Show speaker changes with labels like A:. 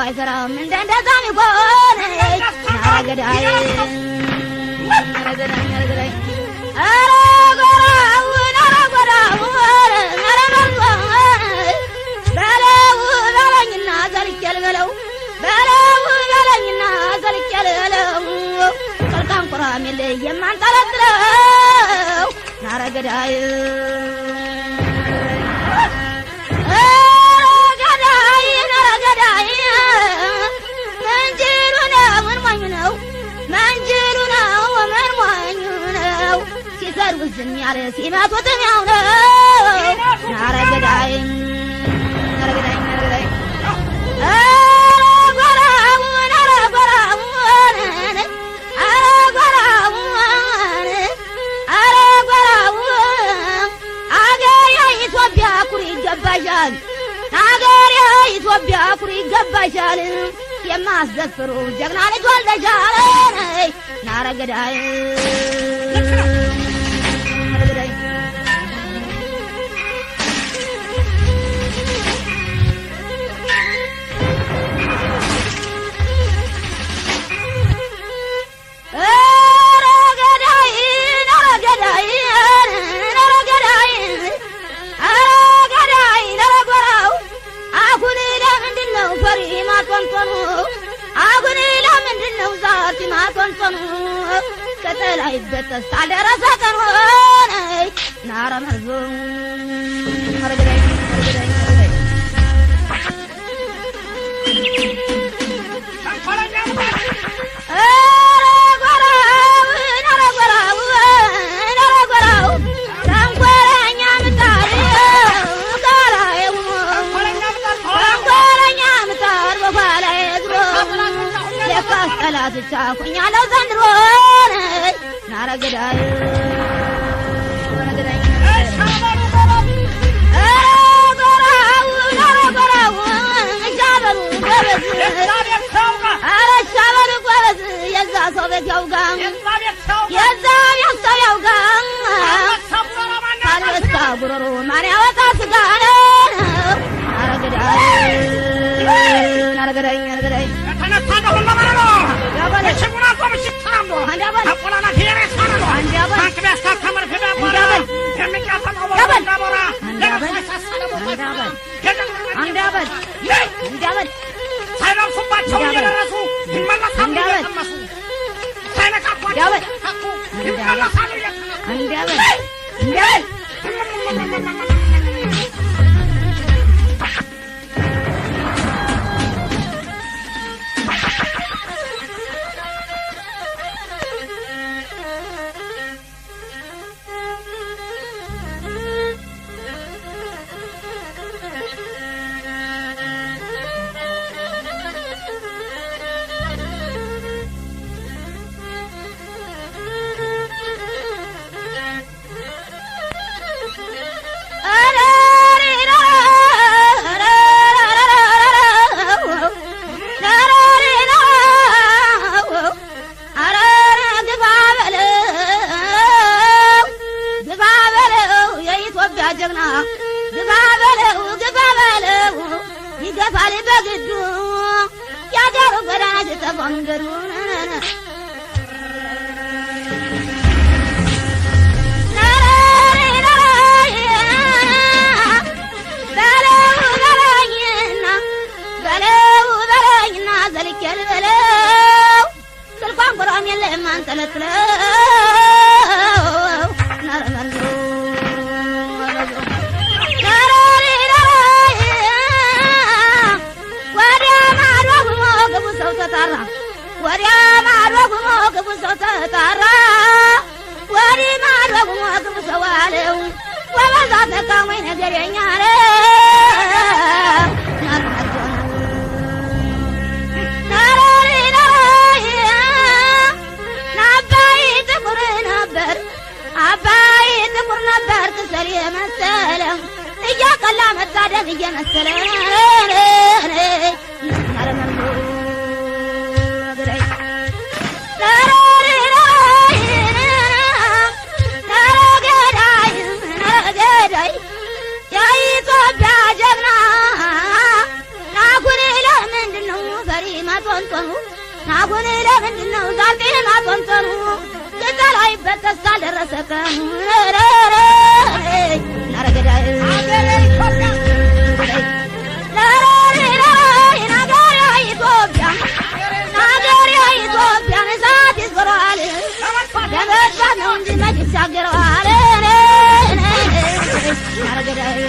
A: I said, I'm in the Tommy Boy. يمازفروا جغنا لتولد جاري نار قداي كتلاي بتس على راسك رواني نار مرزوم مرجري لا تشافني على زنرون نار قداي وانا قداي يزا صوبك يوقام يزا يحصى يوقام قال يستابرروا ماني اوقع سقانا نار قداي نار قداي نار قداي እየመሰለ እያቀላ መታደግ እየመሰለ የኢትዮጵያ ጀግና ናጉን ለምንድነው ፈሪ ማቶንቶኑ ናጉን ለምንድነው ዛልጤ ማቶንቶኑ ቅጠላይ በተስታ ደረሰ ቀኑ ናረገዳይ አገሬ ኢትዮጵያ ናገሬ ኢትዮጵያ ነሳት ይስበራል ደመጣ ነው እንጂ መች ይሻገራል ናረገዳይ